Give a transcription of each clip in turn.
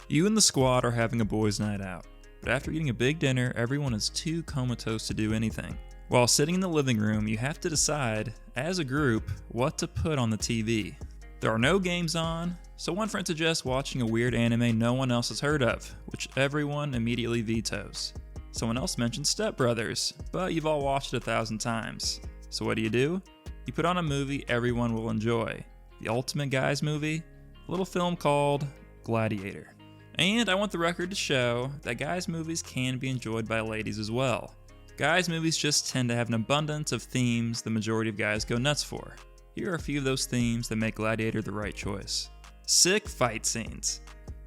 You and the squad are having a boys' night out, but after eating a big dinner, everyone is too comatose to do anything. While sitting in the living room, you have to decide, as a group, what to put on the TV. There are no games on, so one friend suggests watching a weird anime no one else has heard of, which everyone immediately vetoes. Someone else mentions Step Brothers, but you've all watched it 1,000 times. So what do? You put on a movie everyone will enjoy. The ultimate guys movie, a little film called Gladiator. And I want the record to show that guys movies can be enjoyed by ladies as well. Guys movies just tend to have an abundance of themes the majority of guys go nuts for. Here are a few of those themes that make Gladiator the right choice. Sick fight scenes.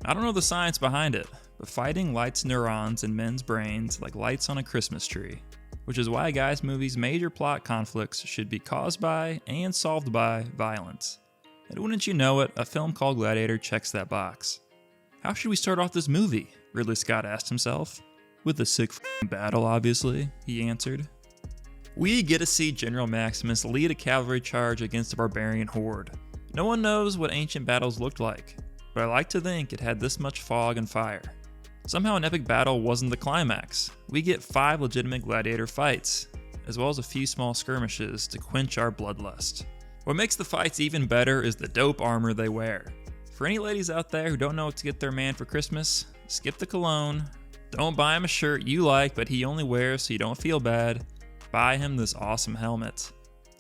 I don't know the science behind it, but fighting lights neurons in men's brains like lights on a Christmas tree, which is why guys movies' major plot conflicts should be caused by and solved by violence. And wouldn't you know it, a film called Gladiator checks that box. How should we start off this movie? Ridley Scott asked himself. With a sick battle, obviously, he answered. We get to see General Maximus lead a cavalry charge against a barbarian horde. No one knows what ancient battles looked like, but I like to think it had this much fog and fire. Somehow an epic battle wasn't the climax. We get 5 legitimate gladiator fights, as well as a few small skirmishes to quench our bloodlust. What makes the fights even better is the dope armor they wear. For any ladies out there who don't know what to get their man for Christmas, skip the cologne. Don't buy him a shirt you like but he only wears so you don't feel bad. Buy him this awesome helmet.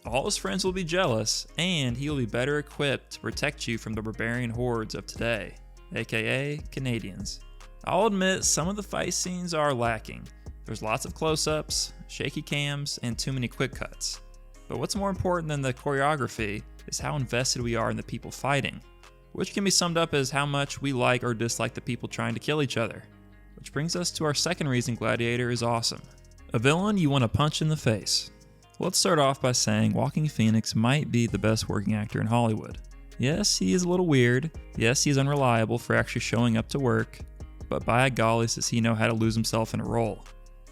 All his friends will be jealous, and he will be better equipped to protect you from the barbarian hordes of today, aka Canadians. I'll admit some of the fight scenes are lacking. There's lots of close-ups, shaky cams, and too many quick cuts. But what's more important than the choreography is how invested we are in the people fighting, which can be summed up as how much we like or dislike the people trying to kill each other. Which brings us to our second reason Gladiator is awesome. A villain you want to punch in the face. Let's start off by saying Joaquin Phoenix might be the best working actor in Hollywood. Yes, he is a little weird. Yes, he is unreliable for actually showing up to work. But by golly does he know how to lose himself in a role.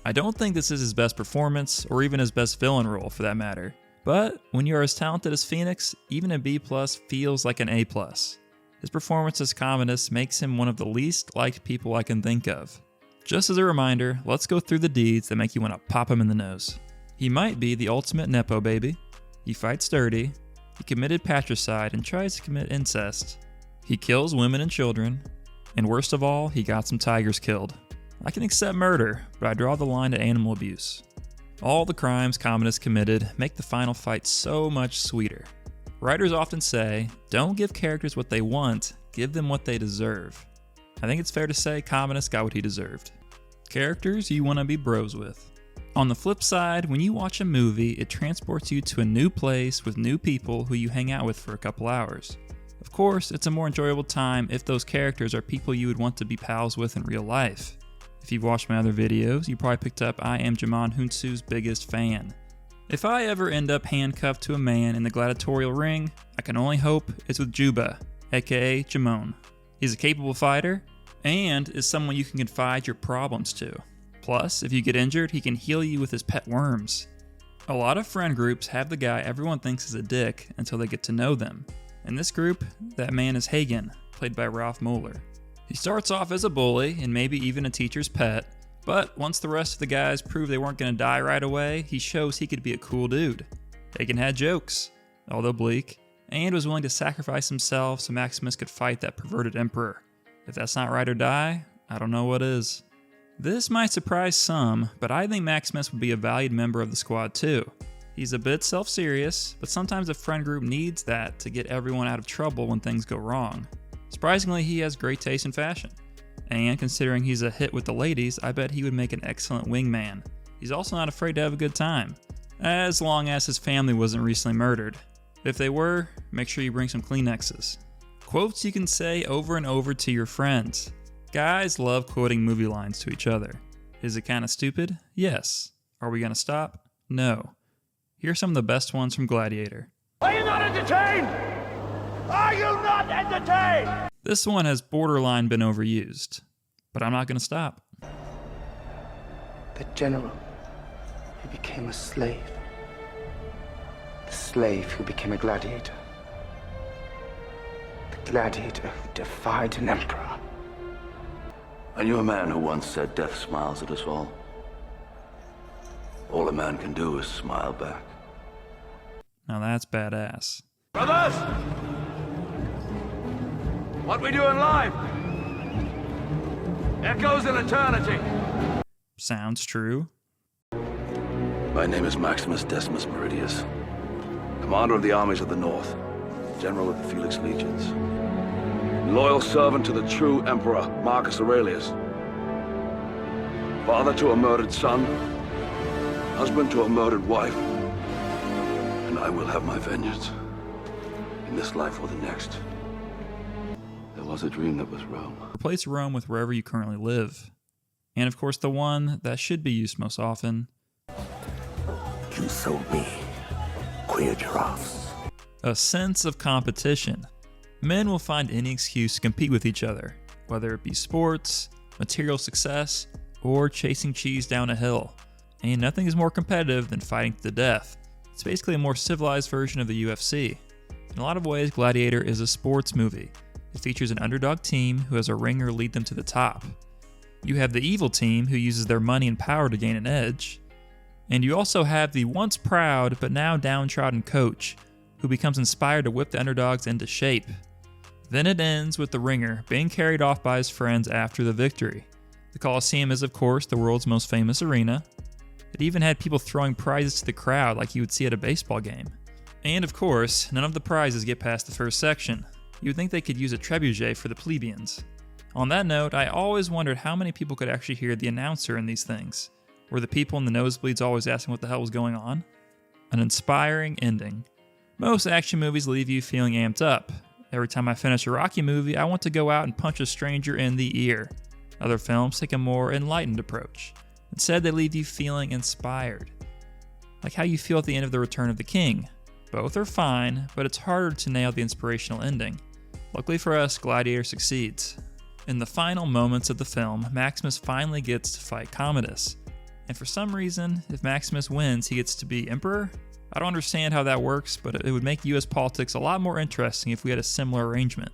I don't think this is his best performance, or even his best villain role for that matter. But when you are as talented as Phoenix, even a B+ feels like an A+. His performance as Commodus makes him one of the least liked people I can think of. Just as a reminder, let's go through the deeds that make you want to pop him in the nose. He might be the ultimate Nepo baby. He fights dirty. He committed patricide and tries to commit incest. He kills women and children. And worst of all, he got some tigers killed. I can accept murder, but I draw the line at animal abuse. All the crimes Commodus committed make the final fight so much sweeter. Writers often say, don't give characters what they want, give them what they deserve. I think it's fair to say Commodus got what he deserved. Characters you want to be bros with. On the flip side, when you watch a movie, it transports you to a new place with new people who you hang out with for a couple hours. Of course, it's a more enjoyable time if those characters are people you would want to be pals with in real life. If you've watched my other videos, you probably picked up I am Jamon Hunsu's biggest fan. If I ever end up handcuffed to a man in the gladiatorial ring, I can only hope it's with Juba, aka Jamon. He's a capable fighter, and is someone you can confide your problems to. Plus, if you get injured, he can heal you with his pet worms. A lot of friend groups have the guy everyone thinks is a dick until they get to know them. In this group, that man is Hagen, played by Ralph Moeller. He starts off as a bully and maybe even a teacher's pet, but once the rest of the guys prove they weren't going to die right away, he shows he could be a cool dude. Hagen had jokes, although bleak, and was willing to sacrifice himself so Maximus could fight that perverted emperor. If that's not ride or die, I don't know what is. This might surprise some, but I think Maximus would be a valued member of the squad too. He's a bit self-serious, but sometimes a friend group needs that to get everyone out of trouble when things go wrong. Surprisingly, he has great taste in fashion. And considering he's a hit with the ladies, I bet he would make an excellent wingman. He's also not afraid to have a good time, as long as his family wasn't recently murdered. If they were, make sure you bring some Kleenexes. Quotes you can say over and over to your friends. Guys love quoting movie lines to each other. Is it kind of stupid? Yes. Are we gonna stop? No. Here are some of the best ones from Gladiator. Are you not entertained? Are you not entertained? This one has borderline been overused, but I'm not gonna stop. The general who became a slave. The slave who became a gladiator. The gladiator who defied an emperor. I knew a man who once said death smiles at us all. All a man can do is smile back. Now that's badass. Brothers! What we do in life echoes in eternity. Sounds true. My name is Maximus Decimus Meridius, commander of the armies of the North, general of the Felix Legions, loyal servant to the true Emperor Marcus Aurelius, father to a murdered son, husband to a murdered wife, and I will have my vengeance, in this life or the next. There was a dream that was Rome. Replace Rome with wherever you currently live. And of course the one that should be used most often. You sold me queer giraffes. A sense of competition. Men will find any excuse to compete with each other, whether it be sports, material success, or chasing cheese down a hill. And nothing is more competitive than fighting to the death. It's basically a more civilized version of the UFC. In a lot of ways, Gladiator is a sports movie. It features an underdog team who has a ringer lead them to the top. You have the evil team who uses their money and power to gain an edge. And you also have the once proud but now downtrodden coach who becomes inspired to whip the underdogs into shape. Then it ends with the ringer being carried off by his friends after the victory. The Colosseum is of course the world's most famous arena. It even had people throwing prizes to the crowd like you would see at a baseball game. And of course, none of the prizes get past the first section. You would think they could use a trebuchet for the plebeians. On that note, I always wondered how many people could actually hear the announcer in these things. Were the people in the nosebleeds always asking what the hell was going on? An inspiring ending. Most action movies leave you feeling amped up. Every time I finish a Rocky movie, I want to go out and punch a stranger in the ear. Other films take a more enlightened approach. Instead, they leave you feeling inspired. Like how you feel at the end of The Return of the King. Both are fine, but it's harder to nail the inspirational ending. Luckily for us, Gladiator succeeds. In the final moments of the film, Maximus finally gets to fight Commodus. And for some reason, if Maximus wins, he gets to be emperor? I don't understand how that works, but it would make US politics a lot more interesting if we had a similar arrangement.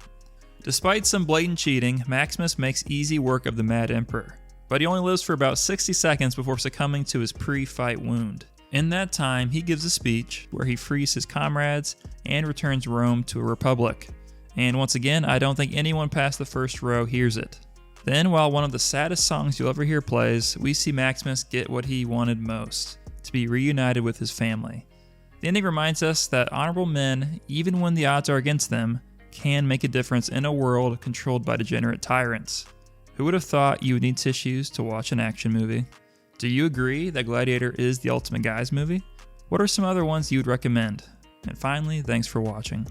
Despite some blatant cheating, Maximus makes easy work of the Mad Emperor, but he only lives for about 60 seconds before succumbing to his pre-fight wound. In that time, he gives a speech where he frees his comrades and returns Rome to a republic. And once again, I don't think anyone past the first row hears it. Then, while one of the saddest songs you'll ever hear plays, we see Maximus get what he wanted most, to be reunited with his family. The ending reminds us that honorable men, even when the odds are against them, can make a difference in a world controlled by degenerate tyrants. Who would have thought you would need tissues to watch an action movie? Do you agree that Gladiator is the ultimate guys movie? What are some other ones you would recommend? And finally, thanks for watching.